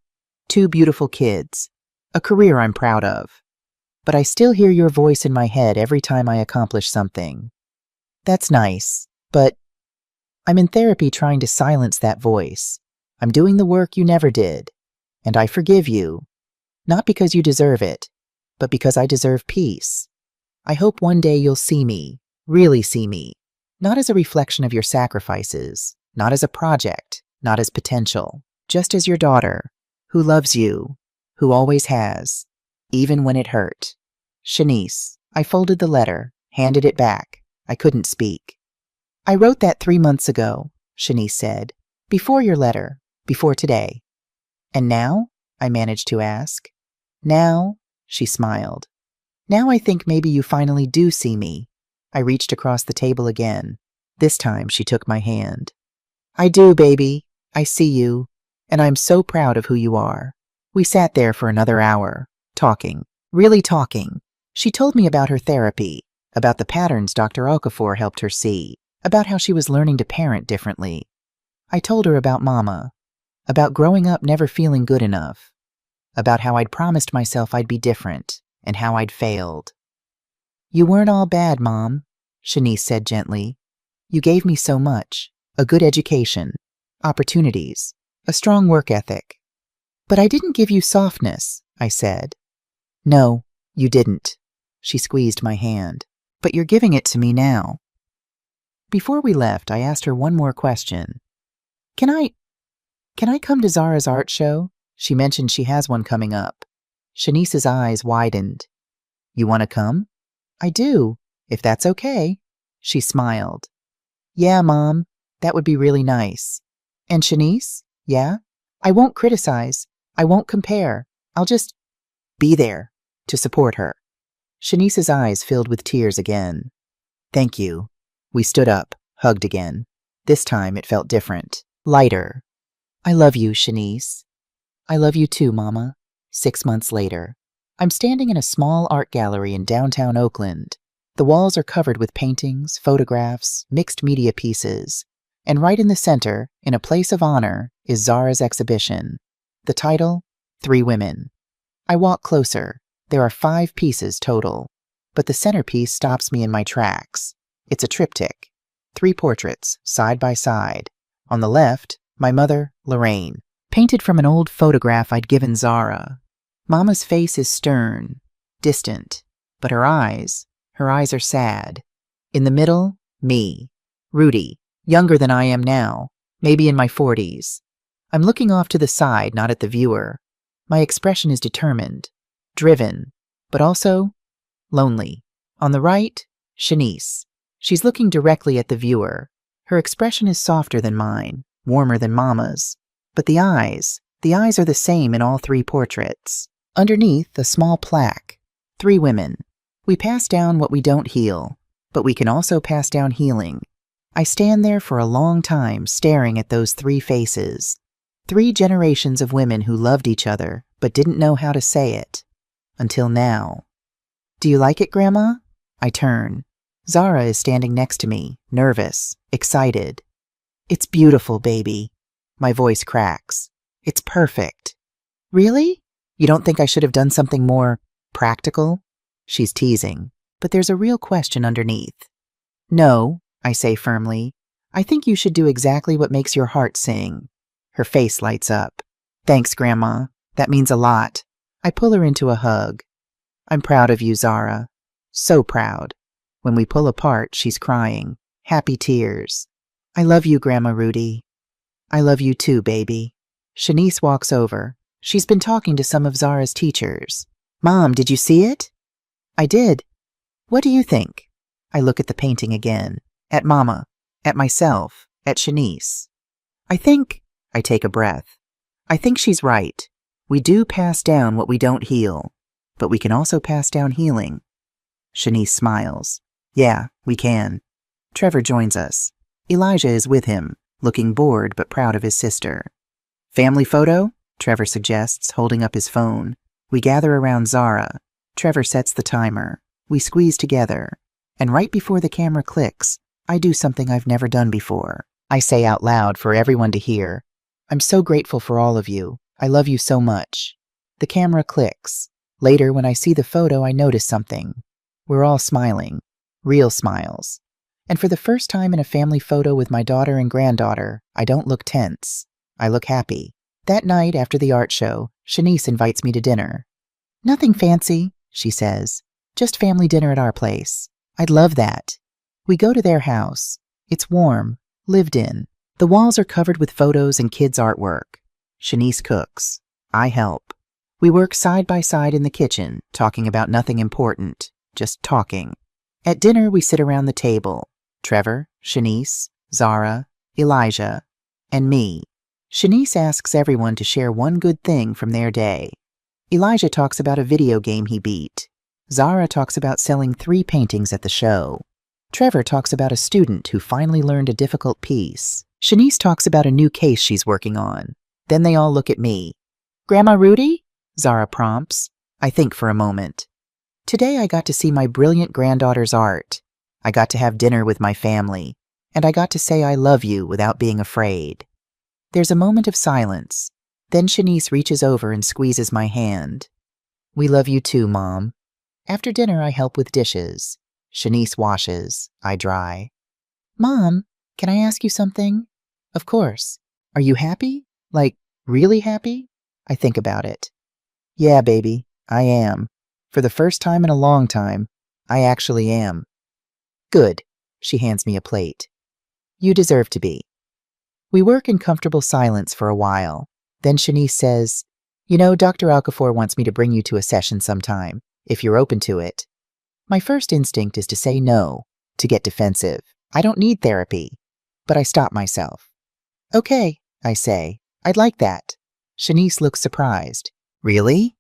2 beautiful kids, a career I'm proud of. But I still hear your voice in my head every time I accomplish something. That's nice, but I'm in therapy trying to silence that voice. I'm doing the work you never did, and I forgive you, not because you deserve it, but because I deserve peace. I hope one day you'll see me, really see me, not as a reflection of your sacrifices, not as a project, not as potential, just as your daughter, who loves you, who always has, even when it hurt. Shanice. I folded the letter, handed it back. I couldn't speak. I wrote that 3 months ago, Shanice said, before your letter, before today. And now? I managed to ask. Now, she smiled. Now I think maybe you finally do see me. I reached across the table again. This time she took my hand. I do, baby. I see you. And I'm so proud of who you are. We sat there for another hour, talking, really talking. She told me about her therapy, about the patterns Dr. Okafor helped her see, about how she was learning to parent differently. I told her about Mama, about growing up never feeling good enough, about how I'd promised myself I'd be different, and how I'd failed. You weren't all bad, Mom, Shanice said gently. You gave me so much, a good education, opportunities, a strong work ethic. But I didn't give you softness, I said. No, you didn't. She squeezed my hand. But you're giving it to me now. Before we left, I asked her one more question. Can I come to Zara's art show? She mentioned she has one coming up. Shanice's eyes widened. You want to come? I do, if that's okay. She smiled. Yeah, Mom, that would be really nice. And Shanice? Yeah? I won't criticize. I won't compare. I'll just be there to support her. Shanice's eyes filled with tears again. Thank you. We stood up, hugged again. This time it felt different, lighter. I love you, Shanice. I love you too, Mama. 6 months later. I'm standing in a small art gallery in downtown Oakland. The walls are covered with paintings, photographs, mixed media pieces. And right in the center, in a place of honor, is Zara's exhibition. The title, 3 Women. I walk closer. There are 5 pieces total. But the centerpiece stops me in my tracks. It's a triptych. 3 portraits, side by side. On the left, my mother, Lorraine, painted from an old photograph I'd given Zara. Mama's face is stern, distant, but her eyes are sad. In the middle, me, Rudy, younger than I am now, maybe in my 40s. I'm looking off to the side, not at the viewer. My expression is determined, driven, but also lonely. On the right, Shanice. She's looking directly at the viewer. Her expression is softer than mine, warmer than Mama's. But the eyes are the same in all 3 portraits. Underneath, a small plaque. 3 women. We pass down what we don't heal, but we can also pass down healing. I stand there for a long time staring at those 3 faces. 3 generations of women who loved each other but didn't know how to say it. Until now. Do you like it, Grandma? I turn. Zara is standing next to me, nervous, excited. It's beautiful, baby. My voice cracks. It's perfect. Really? You don't think I should have done something more practical? She's teasing, but there's a real question underneath. No, I say firmly. I think you should do exactly what makes your heart sing. Her face lights up. Thanks, Grandma. That means a lot. I pull her into a hug. I'm proud of you, Zara. So proud. When we pull apart, she's crying. Happy tears. I love you, Grandma Rudy. I love you too, baby. Shanice walks over. She's been talking to some of Zara's teachers. Mom, did you see it? I did. What do you think? I look at the painting again. At Mama. At myself. At Shanice. I take a breath. I think she's right. We do pass down what we don't heal, but we can also pass down healing. Shanice smiles. Yeah, we can. Trevor joins us. Elijah is with him, looking bored but proud of his sister. Family photo? Trevor suggests, holding up his phone. We gather around Zara. Trevor sets the timer. We squeeze together. And right before the camera clicks, I do something I've never done before. I say out loud for everyone to hear, I'm so grateful for all of you. I love you so much. The camera clicks. Later, when I see the photo, I notice something. We're all smiling. Real smiles. And for the first time in a family photo with my daughter and granddaughter, I don't look tense. I look happy. That night, after the art show, Shanice invites me to dinner. Nothing fancy, she says. Just family dinner at our place. I'd love that. We go to their house. It's warm, lived in. The walls are covered with photos and kids' artwork. Shanice cooks. I help. We work side by side in the kitchen, talking about nothing important, just talking. At dinner, we sit around the table. Trevor, Shanice, Zara, Elijah, and me. Shanice asks everyone to share one good thing from their day. Elijah talks about a video game he beat. Zara talks about selling 3 paintings at the show. Trevor talks about a student who finally learned a difficult piece. Shanice talks about a new case she's working on. Then they all look at me. Grandma Rudy? Zara prompts. I think for a moment. Today I got to see my brilliant granddaughter's art. I got to have dinner with my family. And I got to say I love you without being afraid. There's a moment of silence. Then Shanice reaches over and squeezes my hand. We love you too, Mom. After dinner, I help with dishes. Shanice washes. I dry. Mom, can I ask you something? Of course. Are you happy? Like, really happy? I think about it. Yeah, baby, I am. For the first time in a long time, I actually am. Good. She hands me a plate. You deserve to be. We work in comfortable silence for a while. Then Shanice says, You know, Dr. Alcafor wants me to bring you to a session sometime, if you're open to it. My first instinct is to say no, to get defensive. I don't need therapy. But I stop myself. Okay, I say. I'd like that. Shanice looks surprised. Really?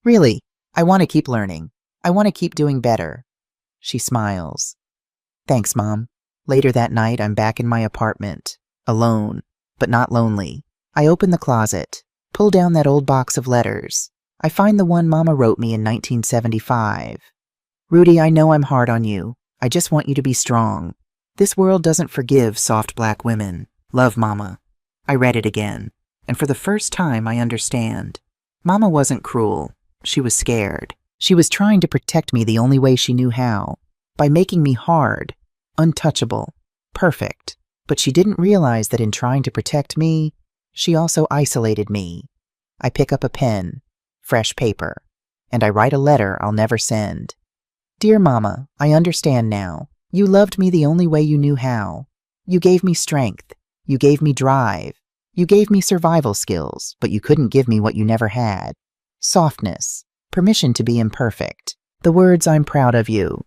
Really. I want to keep learning. I want to keep doing better. She smiles. Thanks, Mom. Later that night, I'm back in my apartment. Alone, but not lonely. I open the closet, pull down that old box of letters. I find the one Mama wrote me in 1975. Rudy, I know I'm hard on you. I just want you to be strong. This world doesn't forgive soft black women. Love, Mama. I read it again, and for the first time I understand. Mama wasn't cruel. She was scared. She was trying to protect me the only way she knew how, by making me hard, untouchable, perfect. But she didn't realize that in trying to protect me, she also isolated me. I pick up a pen, fresh paper, and I write a letter I'll never send. Dear Mama, I understand now. You loved me the only way you knew how. You gave me strength. You gave me drive. You gave me survival skills, but you couldn't give me what you never had. Softness, permission to be imperfect. The words I'm proud of you.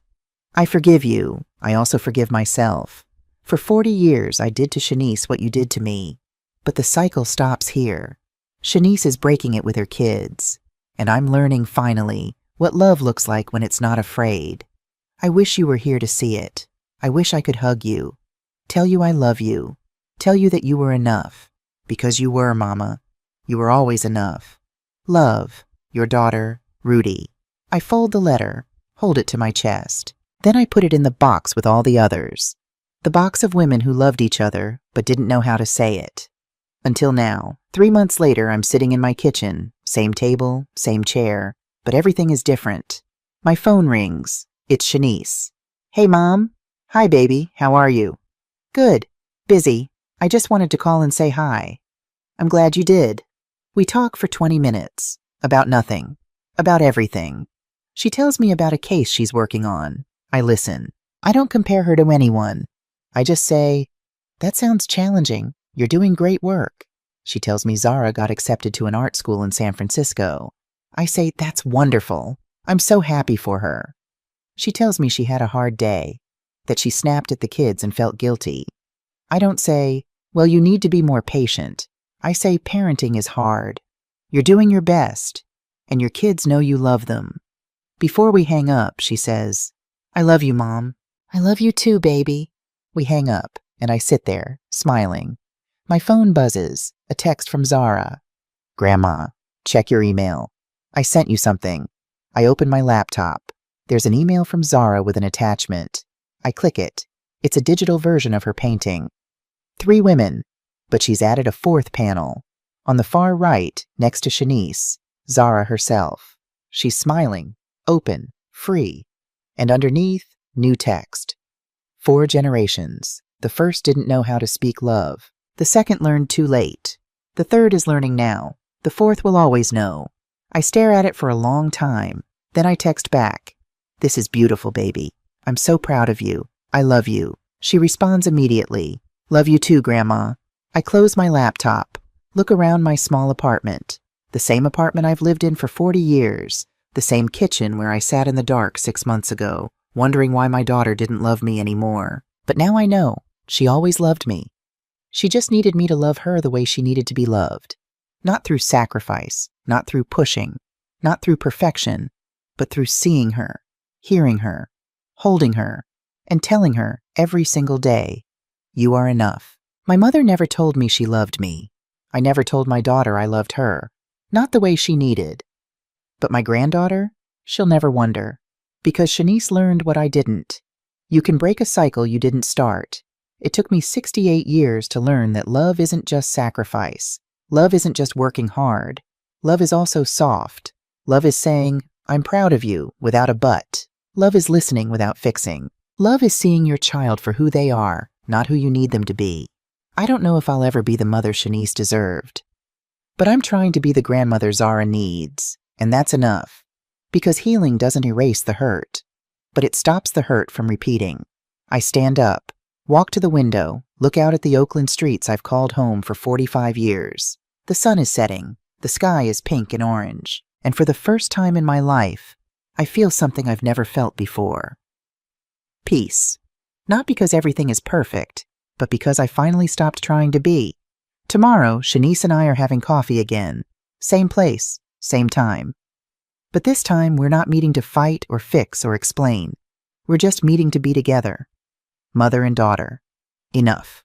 I forgive you. I also forgive myself. For 40 years, I did to Shanice what you did to me. But the cycle stops here. Shanice is breaking it with her kids. And I'm learning, finally, what love looks like when it's not afraid. I wish you were here to see it. I wish I could hug you. Tell you I love you. Tell you that you were enough. Because you were, Mama. You were always enough. Love, your daughter, Rudy. I fold the letter, hold it to my chest. Then I put it in the box with all the others. The box of women who loved each other, but didn't know how to say it. Until now, 3 months later, I'm sitting in my kitchen, same table, same chair, but everything is different. My phone rings. It's Shanice. Hey, Mom. Hi, baby. How are you? Good. Busy. I just wanted to call and say hi. I'm glad you did. We talk for 20 minutes. About nothing. About everything. She tells me about a case she's working on. I listen. I don't compare her to anyone. I just say, that sounds challenging. You're doing great work. She tells me Zara got accepted to an art school in San Francisco. I say, that's wonderful. I'm so happy for her. She tells me she had a hard day, that she snapped at the kids and felt guilty. I don't say, well, you need to be more patient. I say parenting is hard. You're doing your best, and your kids know you love them. Before we hang up, she says, I love you, Mom. I love you too, baby. We hang up, and I sit there, smiling. My phone buzzes, a text from Zara. Grandma, check your email. I sent you something. I open my laptop. There's an email from Zara with an attachment. I click it. It's a digital version of her painting. 3 women. But she's added a fourth panel. On the far right, next to Shanice, Zara herself. She's smiling, open, free. And underneath, new text. 4 generations. The first didn't know how to speak love. The second learned too late. The third is learning now. The fourth will always know. I stare at it for a long time. Then I text back. This is beautiful, baby. I'm so proud of you. I love you. She responds immediately. Love you too, Grandma. I close my laptop. Look around my small apartment. The same apartment I've lived in for 40 years. The same kitchen where I sat in the dark 6 months ago, wondering why my daughter didn't love me anymore. But now I know. She always loved me. She just needed me to love her the way she needed to be loved. Not through sacrifice, not through pushing, not through perfection, but through seeing her, hearing her, holding her, and telling her every single day, you are enough. My mother never told me she loved me. I never told my daughter I loved her. Not the way she needed. But my granddaughter? She'll never wonder. Because Shanice learned what I didn't. You can break a cycle you didn't start. It took me 68 years to learn that love isn't just sacrifice. Love isn't just working hard. Love is also soft. Love is saying, I'm proud of you, without a but. Love is listening without fixing. Love is seeing your child for who they are, not who you need them to be. I don't know if I'll ever be the mother Shanice deserved. But I'm trying to be the grandmother Zara needs, and that's enough. Because healing doesn't erase the hurt, but it stops the hurt from repeating. I stand up, walk to the window, look out at the Oakland streets I've called home for 45 years. The sun is setting, the sky is pink and orange, and for the first time in my life, I feel something I've never felt before. Peace. Not because everything is perfect, but because I finally stopped trying to be. Tomorrow, Shanice and I are having coffee again. Same place, same time. But this time, we're not meeting to fight or fix or explain. We're just meeting to be together. Mother and daughter. Enough.